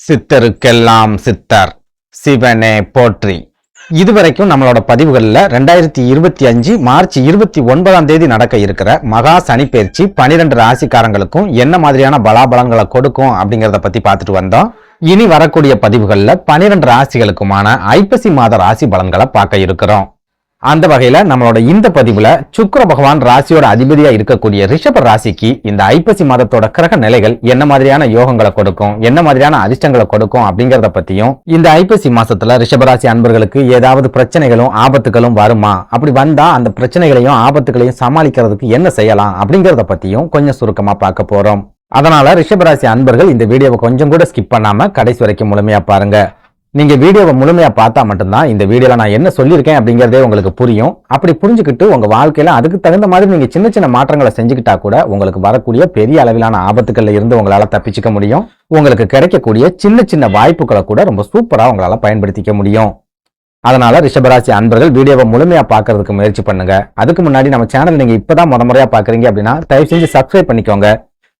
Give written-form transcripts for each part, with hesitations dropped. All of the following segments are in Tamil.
சித்தருக்கெல்லாம் சித்தர் சிவனே போற்றி. இதுவரைக்கும் நம்மளோட பதிவுகளில் 2025 மார்ச் 29ஆம் தேதி நடக்க இருக்கிற மகா சனி பயிற்சி 12 ராசிக்காரங்களுக்கும் என்ன மாதிரியான பலாபலன்களை கொடுக்கும் அப்படிங்கிறத பத்தி பார்த்துட்டு வந்தோம். இனி வரக்கூடிய பதிவுகளில் 12 ராசிகளுக்குமான ஐப்பசி மாத ராசி பலன்களை பார்க்க இருக்கிறோம். அந்த வகையில நம்மளோட இந்த பதிவுல சுக்கிர பகவான் ராசியோட அதிபதியா இருக்கக்கூடிய ரிஷப ராசிக்கு இந்த ஐப்பசி மாதத்தோட கிரக நிலைகள் என்ன மாதிரியான யோகங்களை கொடுக்கும், என்ன மாதிரியான அதிர்ஷ்டங்களை கொடுக்கும் அப்படிங்கறத பத்தியும், இந்த ஐப்பசி மாசத்துல ரிஷபராசி அன்பர்களுக்கு ஏதாவது பிரச்சனைகளும் ஆபத்துகளும் வருமா, அப்படி வந்தா அந்த பிரச்சனைகளையும் ஆபத்துகளையும் சமாளிக்கிறதுக்கு என்ன செய்யலாம் அப்படிங்கறத பத்தியும் கொஞ்சம் சுருக்கமா பார்க்க போறோம். அதனால ரிஷபராசி அன்பர்கள் இந்த வீடியோவை கொஞ்சம் கூட ஸ்கிப் பண்ணாம கடைசி வரைக்கும் முழுமையா பாருங்க. நீங்க வீடியோவை முழுமையா பார்த்தா மட்டும்தான் இந்த வீடியோல நான் என்ன சொல்லியிருக்கேன் அப்படிங்கறதே உங்களுக்கு புரியும். அப்படி புரிஞ்சுக்கிட்டு உங்க வாழ்க்கையில அதுக்கு தகுந்த மாதிரி நீங்க சின்ன சின்ன மாற்றங்களை செஞ்சுக்கிட்டா கூட உங்களுக்கு வரக்கூடிய பெரிய அளவிலான ஆபத்துக்கள்ல இருந்து உங்களால தப்பிச்சுக்க முடியும். உங்களுக்கு கிடைக்கக்கூடிய சின்ன சின்ன வாய்ப்புகளை கூட ரொம்ப சூப்பரா உங்களால பயன்படுத்திக்க முடியும். அதனால ரிஷபராசி அன்பர்கள் வீடியோவை முழுமையா பார்க்கறதுக்கு முயற்சி பண்ணுங்க. அதுக்கு முன்னாடி நம்ம சேனல் நீங்க இப்பதான் முறையா பாக்குறீங்க அப்படின்னா தயவு செஞ்சு சப்ஸ்கிரைப் பண்ணிக்கோங்க.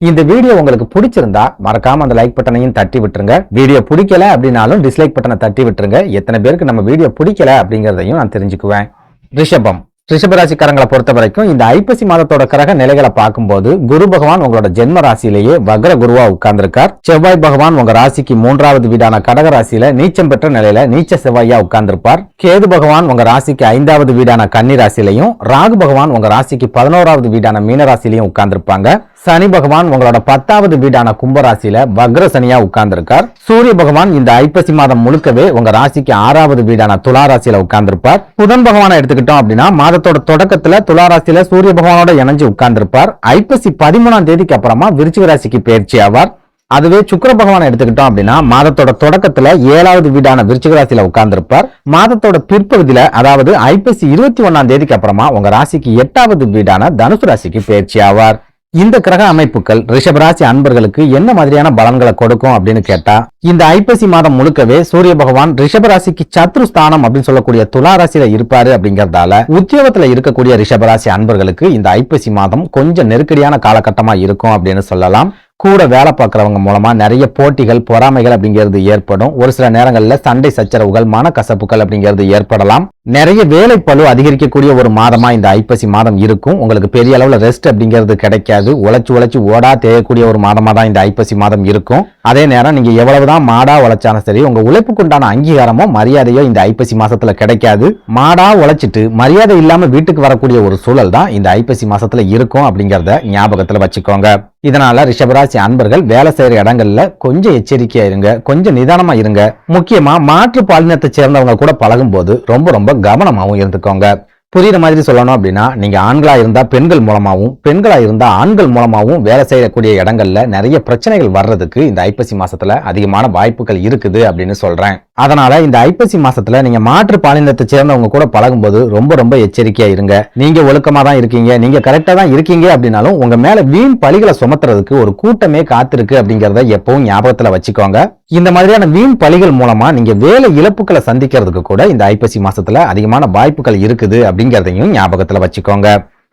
இந்த வீடியோ உங்களுக்கு பிடிச்சிருந்தா மறக்காம அந்த லைக் பட்டனையும் தட்டி விட்டுருங்க. வீடியோ பிடிக்கல அப்படின்னாலும் டிஸ்லைக் பட்டனை தட்டி விட்டுருங்க. எத்தனை பேருக்கு நம்ம வீடியோ பிடிக்கல அப்படிங்கறதையும் நான் தெரிஞ்சுக்குவேன். ரிஷபராசிக்காரங்களை பொறுத்த வரைக்கும் இந்த ஐப்பசி மாதத்தோட கிரக நிலைகளை பார்க்கும்போது குரு பகவான் உங்களோட ஜென்ம ராசியிலேயே வக்ர குருவா உட்கார்ந்திருக்கார். செவ்வாய் பகவான் உங்க ராசிக்கு 3வது வீடான கடக ராசியில நீச்சம் பெற்ற நிலையில நீச்ச செவ்வாயா உட்கார்ந்திருப்பார். கேது பகவான் உங்க ராசிக்கு 5வது வீடான கன்னி ராசியிலையும், ராகு பகவான் உங்க ராசிக்கு 11வது வீடான மீன ராசியிலையும் உட்கார்ந்திருப்பாங்க. சனி பகவான் உங்களோட 10வது வீடான கும்பராசியில வக்ர சனியா உட்கார்ந்திருக்கார். சூரிய பகவான் இந்த ஐப்பசி மாதம் முழுக்கவே உங்க ராசிக்கு 6வது வீடான துலா ராசியில உட்கார்ந்திருப்பார். புதன் பகவானை எடுத்துக்கிட்டோம் அப்படின்னா மாதத்தோட தொடக்கத்துல துலா ராசியில சூரிய பகவானோட இணைஞ்சு உட்கார்ந்திருப்பார். ஐப்பசி 13ஆம் தேதிக்கு அப்புறமா விருச்சிக ராசிக்கு பயிற்சி ஆவார். அதுவே சுக்கிர பகவானை எடுத்துக்கிட்டோம் அப்படின்னா மாதத்தோட தொடக்கத்துல 7வது வீடான விருச்சிக ராசியில உட்கார்ந்திருப்பார். மாதத்தோட பிற்பகுதியில அதாவது ஐப்பசி 21ஆம் தேதிக்கு அப்புறமா உங்க ராசிக்கு 8வது வீடான தனுசு ராசிக்கு பயிற்சி ஆவார். இந்த கிரக அமைப்புகள் ரிஷபராசி அன்பர்களுக்கு என்ன மாதிரியான பலன்களை கொடுக்கும் அப்படின்னு கேட்டா, இந்த ஐப்பசி மாதம் முழுக்கவே சூரிய பகவான் ரிஷபராசிக்கு சத்ரு ஸ்தானம் அப்படின்னு சொல்லக்கூடிய துலா ராசியில இருப்பாரு. அப்படிங்கறதால உத்தியோகத்துல இருக்கக்கூடிய ரிஷபராசி அன்பர்களுக்கு இந்த ஐப்பசி மாதம் கொஞ்சம் நெருக்கடியான காலகட்டமா இருக்கும் அப்படின்னு சொல்லலாம். கூட வேலை பார்க்கறவங்க மூலமா நிறைய போட்டிகள், பொறாமைகள் அப்படிங்கிறது ஏற்படும். ஒரு சில நேரங்கள்ல சண்டை சச்சரவுகள், மனக்கசப்புகள் அப்படிங்கிறது ஏற்படலாம். நிறைய வேலை பளு அதிகரிக்கக்கூடிய ஒரு மாதமா இந்த ஐப்பசி மாதம் இருக்கும். உங்களுக்கு பெரிய அளவுல ரெஸ்ட் அப்படிங்கிறது கிடைக்காது. உழைச்சு ஓடா தேயக்கூடிய ஒரு மாதமா தான் இந்த ஐப்பசி மாதம் இருக்கும். அதே நேரம் நீங்க எவ்வளவுதான் மாடா உழைச்சாலும் சரி, உங்க உழைப்புக்குண்டான அங்கீகாரமோ மரியாதையோ இந்த ஐப்பசி மாசத்துல கிடைக்காது. மாடா உழைச்சிட்டு மரியாதை இல்லாம வீட்டுக்கு வரக்கூடிய ஒரு சூழல் தான் இந்த ஐப்பசி மாசத்துல இருக்கும் அப்படிங்கறத ஞாபகத்துல வச்சுக்கோங்க. இதனால ரிஷபராசி அன்பர்கள் வேலை செய்யற இடங்கள்ல கொஞ்சம் எச்சரிக்கையா இருங்க, கொஞ்சம் நிதானமா இருங்க. முக்கியமா மாற்று பாலினத்தை சேர்ந்தவங்க கூட பழகும் போது ரொம்ப கவனமாவும் இருந்துக்கோங்க. புரியுற மாதிரி சொல்லணும் அப்படின்னா, நீங்க ஆண்களா இருந்தா பெண்கள் மூலமாவும், பெண்களா இருந்தா ஆண்கள் மூலமாவும் வேலை செய்யக்கூடிய இடங்கள்ல நிறைய பிரச்சனைகள் வர்றதுக்கு இந்த ஐப்பசி மாசத்துல அதிகமான வாய்ப்புகள் இருக்குது அப்படின்னு சொல்றேன். அதனால இந்த ஐப்பசி மாசத்துல நீங்க மாற்று பாலினத்தை சேர்ந்தவங்க கூட பழகும்போது ரொம்ப எச்சரிக்கையா இருங்க. நீங்க ஒழுக்கமா தான் இருக்கீங்க, நீங்க கரெக்டா தான் இருக்கீங்க அப்படின்னாலும் உங்க மேல வீண் பழிகளை சுமத்துறதுக்கு ஒரு கூட்டமே காத்திருக்கு அப்படிங்கறத எப்பவும் ஞாபகத்துல வச்சுக்கோங்க. இந்த மாதிரியான வீண் பழிகள் மூலமா நீங்க வேலை இழப்புகளை சந்திக்கிறதுக்கு கூட இந்த ஐப்பசி மாசத்துல அதிகமான வாய்ப்புகள் இருக்குது அப்படிங்கறதையும் ஞாபகத்துல வச்சுக்கோங்க.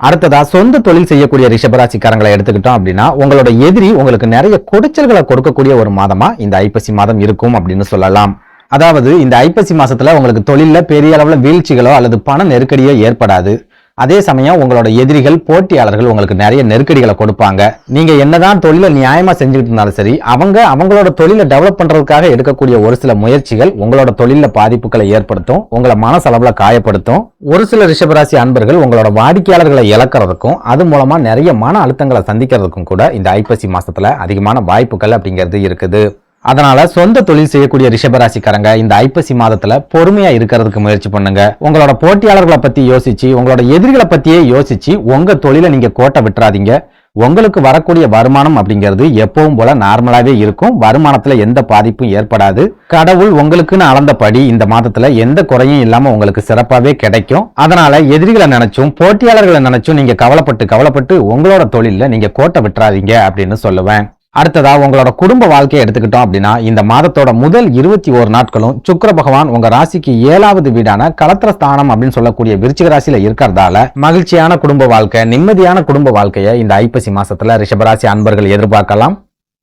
அடுத்ததா சொந்த தொழில் செய்யக்கூடிய ரிஷபராசிக்காரங்களை எடுத்துக்கிட்டோம் அப்படின்னா, உங்களோட எதிரி உங்களுக்கு நிறைய குடைச்சல்களை கொடுக்கக்கூடிய ஒரு மாதமா இந்த ஐப்பசி மாதம் இருக்கும் அப்படின்னு சொல்லலாம். அதாவது இந்த ஐப்பசி மாசத்துல உங்களுக்கு தொழில பெரிய அளவுல வீழ்ச்சிகளோ அல்லது பண நெருக்கடியோ ஏற்படாது. அதே சமயம் உங்களோட எதிரிகள், போட்டியாளர்கள் உங்களுக்கு நிறைய நெருக்கடிகளை கொடுப்பாங்க. நீங்க என்னதான் தொழில நியாயமா செஞ்சுட்டு இருந்தாலும் சரி, அவங்களோட தொழிலை டெவலப் பண்றதுக்காக எடுக்கக்கூடிய ஒரு சில முயற்சிகள் உங்களோட தொழில பாதிப்புகளை ஏற்படுத்தும், உங்களை மனசளவுல காயப்படுத்தும். ஒரு சில ரிஷபராசி அன்பர்கள் உங்களோட வாடிக்கையாளர்களை இழக்கிறதுக்கும் அது மூலமா நிறைய மன அழுத்தங்களை சந்திக்கிறதுக்கும் கூட இந்த ஐப்பசி மாசத்துல அதிகமான வாய்ப்புகள் அப்படிங்கிறது இருக்குது. அதனால சொந்த தொழில் செய்யக்கூடிய ரிஷபராசிக்காரங்க இந்த ஐப்பசி மாதத்துல பொறுமையா இருக்கிறதுக்கு முயற்சி பண்ணுங்க. உங்களோட போட்டியாளர்களை பத்தி யோசிச்சு, உங்களோட எதிரிகளை பத்தியே யோசிச்சு உங்க தொழிலை நீங்க கோட்டை விட்டுறாதீங்க. உங்களுக்கு வரக்கூடிய வருமானம் அப்படிங்கிறது எப்பவும் போல நார்மலாவே இருக்கும். வருமானத்துல எந்த பாதிப்பும் ஏற்படாது. கடவுள் உங்களுக்குன்னு அளந்தபடி இந்த மாதத்துல எந்த குறையும் இல்லாம உங்களுக்கு சிறப்பாவே கிடைக்கும். அதனால எதிரிகளை நினைச்சும் போட்டியாளர்களை நினைச்சும் நீங்க கவலைப்பட்டு உங்களோட தொழில நீங்க கோட்டை விட்டுறாதீங்க அப்படின்னு சொல்லுவேன். அடுத்ததா உங்களோட குடும்ப வாழ்க்கையை எடுத்துக்கிட்டோம் அப்படின்னா, இந்த மாதத்தோட முதல் 21 நாட்களும் சுக்கிர பகவான் உங்க ராசிக்கு 7வது வீடான களத்திர ஸ்தானம் அப்படின்னு சொல்லக்கூடிய விருச்சிக ராசியில இருக்கிறதால மகிழ்ச்சியான குடும்ப வாழ்க்கை, நிம்மதியான குடும்ப வாழ்க்கையை இந்த ஐப்பசி மாசத்துல ரிஷபராசி அன்பர்கள் எதிர்பார்க்கலாம்.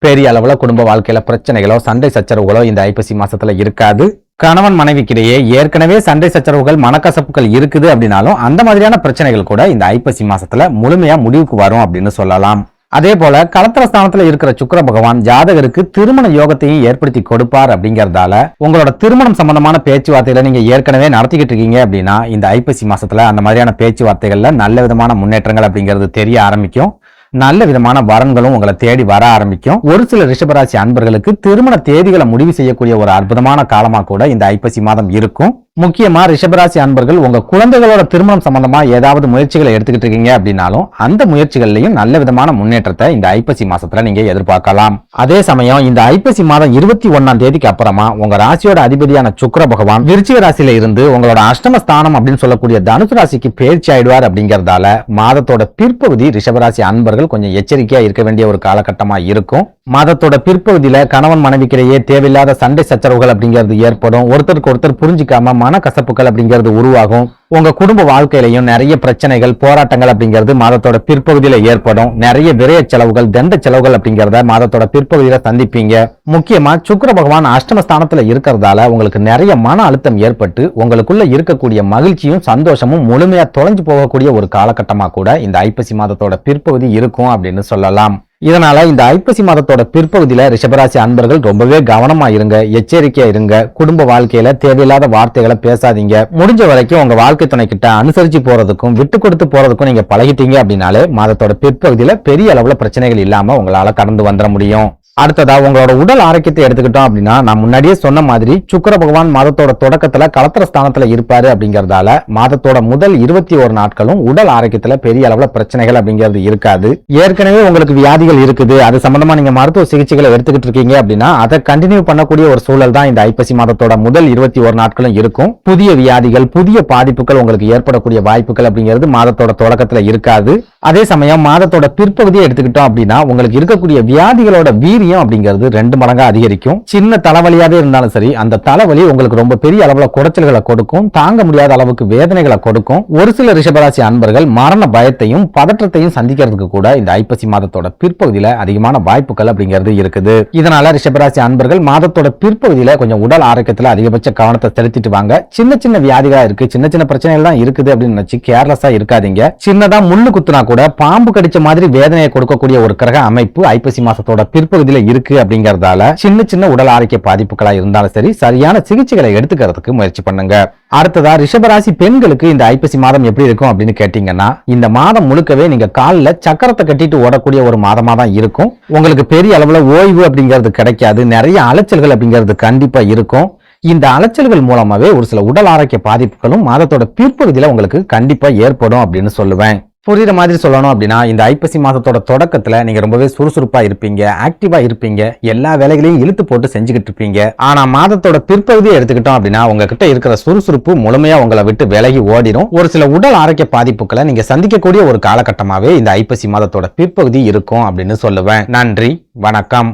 பெரிய அளவுல குடும்ப வாழ்க்கையில பிரச்சனைகளோ சண்டை சச்சரவுகளோ இந்த ஐப்பசி மாசத்துல இருக்காது. கணவன் மனைவிக்கிடையே ஏற்கனவே சண்டை சச்சரவுகள் மனக்கசப்புகள் இருக்குது அப்படின்னாலும் அந்த மாதிரியான பிரச்சனைகள் கூட இந்த ஐப்பசி மாசத்துல முழுமையா முடிவுக்கு வரும் அப்படின்னு சொல்லலாம். அதே போல களத்திர ஸ்தானத்துல இருக்கிற சுக்கிர பகவான் ஜாதகருக்கு திருமண யோகத்தையும் ஏற்படுத்தி கொடுப்பார் அப்படிங்கறதால உங்களோட திருமணம் சம்பந்தமான பேச்சுவார்த்தைகளை நீங்க ஏற்கனவே நடத்திக்கிட்டு இருக்கீங்க அப்படின்னா இந்த ஐப்பசி மாசத்துல அந்த மாதிரியான பேச்சுவார்த்தைகள்ல நல்ல விதமான முன்னேற்றங்கள் அப்படிங்கிறது தெரிய ஆரம்பிக்கும். நல்ல விதமான வரன்களும் உங்களை தேடி வர ஆரம்பிக்கும். ஒரு சில ரிஷபராசி அன்பர்களுக்கு திருமண தேதிகளை முடிவு செய்யக்கூடிய ஒரு அற்புதமான காலமா கூட இந்த ஐப்பசி மாதம் இருக்கும். முக்கியமா ரிஷபராசி அன்பர்கள் உங்க குழந்தைகளோட திருமணம் சம்பந்தமா ஏதாவது முயற்சிகளை எடுத்துக்கிட்டு இருக்கீங்க அப்படின்னாலும் அந்த முயற்சிகள்லயும் நல்ல விதமான முன்னேற்றத்தை இந்த ஐப்பசி மாசத்துல நீங்க எதிர்பார்க்கலாம். அதே சமயம் இந்த ஐப்பசி மாதம் 21ஆம் தேதிக்கு அப்புறமா உங்க ராசியோட அதிபதியான சுக்கிர பகவான் விருச்சிக ராசியில இருந்து உங்களோட அஷ்டம ஸ்தானம் அப்படின்னு சொல்லக்கூடிய தனுசு ராசிக்கு பயிற்சி ஆயிடுவார் அப்படிங்கறதால மாதத்தோட பிற்பகுதி ரிஷபராசி அன்பர்கள் கொஞ்சம் எச்சரிக்கையா இருக்க வேண்டிய ஒரு காலகட்டமா இருக்கும். மாதத்தோட பிற்பகுதியில கணவன் மனைவிக்கிடையே தேவையில்லாத சண்டை சச்சரவுகள் அப்படிங்கிறது ஏற்படும். ஒருத்தருக்கு ஒருத்தர் புரிஞ்சிக்காம மனக்கசப்புகள் அப்படிங்கிறது உருவாகும். உங்க குடும்ப வாழ்க்கையிலையும் நிறைய பிரச்சனைகள் போராட்டங்கள் அப்படிங்கிறது மாதத்தோட பிற்பகுதியில ஏற்படும். நிறைய விரய செலவுகள் தண்ட செலவுகள் அப்படிங்கிறத மாதத்தோட பிற்பகுதியில சந்திப்பீங்க. முக்கியமா சுக்கிர பகவான் அஷ்டமஸ்தானத்துல இருக்கிறதால உங்களுக்கு நிறைய மன அழுத்தம் ஏற்பட்டு உங்களுக்குள்ள இருக்கக்கூடிய மகிழ்ச்சியும் சந்தோஷமும் முழுமையா தொலைஞ்சு போகக்கூடிய ஒரு காலகட்டமா கூட இந்த ஐப்பசி மாதத்தோட பிற்பகுதி இருக்கும் அப்படின்னு சொல்லலாம். இதனால இந்த ஐப்பசி மாதத்தோட பிற்பகுதியில ரிஷபராசி அன்பர்கள் ரொம்பவே கவனமா இருங்க, எச்சரிக்கையா இருங்க. குடும்ப வாழ்க்கையில தேவையில்லாத வார்த்தைகளை பேசாதீங்க. முடிஞ்ச வரைக்கும் உங்க வாழ்க்கை துணை கிட்ட அனுசரிச்சு போறதுக்கும் விட்டு கொடுத்து போறதுக்கும் நீங்க பழகிட்டீங்க அப்படின்னாலே மாதத்தோட பிற்பகுதியில பெரிய அளவுல பிரச்சனைகள் இல்லாம உங்களால கடந்து வந்துட முடியும். அடுத்ததா உங்களோட உடல் ஆரோக்கியத்தை எடுத்துக்கிட்டோம் அப்படின்னா நான் முன்னாடியே சொன்ன மாதிரி சுக்கிர பகவான் மாதத்தோட தொடக்கத்துல களத்திர ஸ்தானத்துல இருப்பாரு அப்படிங்கறதால மாதத்தோட முதல் 21 நாட்களும் உடல் ஆரோக்கியத்துல பெரிய அளவுல பிரச்சனைகள் அப்படிங்கிறது இருக்காது. ஏற்கனவே உங்களுக்கு வியாதிகள் இருக்குது, அது சம்பந்தமா நீங்க மருத்துவ சிகிச்சைகளை எடுத்துக்கிட்டு இருக்கீங்க அப்படின்னா அதை கண்டினியூ பண்ணக்கூடிய ஒரு சூழல் தான் இந்த ஐப்பசி மாதத்தோட முதல் 21 நாட்களும் இருக்கும். புதிய வியாதிகள் புதிய பாதிப்புகள் உங்களுக்கு ஏற்படக்கூடிய வாய்ப்புகள் அப்படிங்கிறது மாதத்தோட தொடக்கத்துல இருக்காது. அதே சமயம் மாதத்தோட பிற்பகுதியை எடுத்துக்கிட்டோம் அப்படின்னா உங்களுக்கு இருக்கக்கூடிய வியாதிகளோட வீரியம் அப்படிங்கிறது 2 மடங்கா அதிகரிக்கும். சின்ன தலைவலியாவே இருந்தாலும் சரி அந்த தலைவலி உங்களுக்கு ரொம்ப பெரிய அளவுல குடைச்சல்களை கொடுக்கும், தாங்க முடியாத அளவுக்கு வேதனைகளை கொடுக்கும். ஒரு சில ரிஷபராசி அன்பர்கள் மரண பயத்தையும் பதற்றத்தையும் சந்திக்கிறதுக்கு கூட இந்த ஐப்பசி மாதத்தோட பிற்பகுதியில அதிகமான வாய்ப்புகள் அப்படிங்கிறது இருக்குது. இதனால ரிஷபராசி அன்பர்கள் மாதத்தோட பிற்பகுதியில கொஞ்சம் உடல் ஆரோக்கியத்துல அதிகபட்ச கவனத்தை செலுத்திட்டு வாங்க. சின்ன சின்ன வியாதிகளா இருக்கு, சின்ன சின்ன பிரச்சனைகள் தான் இருக்குது அப்படின்னு நினைச்சு கேர்லெஸ்ஸா இருக்காதீங்க. சின்னதா முள்ளு குத்துனா கூட பாம்பு கடிச்ச மாதிரி வேதனையை கொடுக்கக்கூடிய ஒரு கிரக அமைப்பு ஐப்பசி மாசத்தோட பிற்பகுதியில இருக்கு அப்படிங்கறதால சின்ன சின்ன உடல் ஆரோக்கிய பாதிப்புகளா இருந்தாலும் சரி சரியான சிகிச்சைகளை எடுத்துக்கிறதுக்கு முயற்சி பண்ணுங்க. அடுத்ததா ரிஷபராசி பெண்களுக்கு இந்த ஐப்பசி மாதம் எப்படி இருக்கும் அப்படின்னு கேட்டீங்கன்னா இந்த மாதம் முழுக்கவே நீங்க காலில் சக்கரத்தை கட்டிட்டு ஓடக்கூடிய ஒரு மாதமா தான் இருக்கும். உங்களுக்கு பெரிய அளவுல ஓய்வு அப்படிங்கிறது கிடைக்காது, நிறைய அலைச்சல்கள் அப்படிங்கிறது கண்டிப்பா இருக்கும். இந்த அலைச்சல்கள் மூலமாவே ஒரு சில உடல் ஆரோக்கிய பாதிப்புகளும் மாதத்தோட பிற்பகுதியில உங்களுக்கு கண்டிப்பா ஏற்படும் அப்படின்னு சொல்லுவேன். புரியுற மாதிரி சொல்லணும் அப்படின்னா இந்த ஐப்பசி மாதத்தோட தொடக்கத்துல நீங்க ரொம்பவே சுறுசுறுப்பா இருப்பீங்க, ஆக்டிவா இருப்பீங்க, எல்லா வேலைகளையும் இழுத்து போட்டு செஞ்சுக்கிட்டு இருப்பீங்க. ஆனா மாதத்தோட பிற்பகுதியை எடுத்துக்கிட்டோம் அப்படின்னா உங்ககிட்ட இருக்கிற சுறுசுறுப்பு முழுமையா உங்களை விட்டு விலகி ஓடிடும். ஒரு சில உடல் ஆரோக்கிய பாதிப்புகளை நீங்க சந்திக்கக்கூடிய ஒரு காலகட்டமாவே இந்த ஐப்பசி மாதத்தோட பிற்பகுதி இருக்கும் அப்படின்னு சொல்லுவேன். நன்றி, வணக்கம்.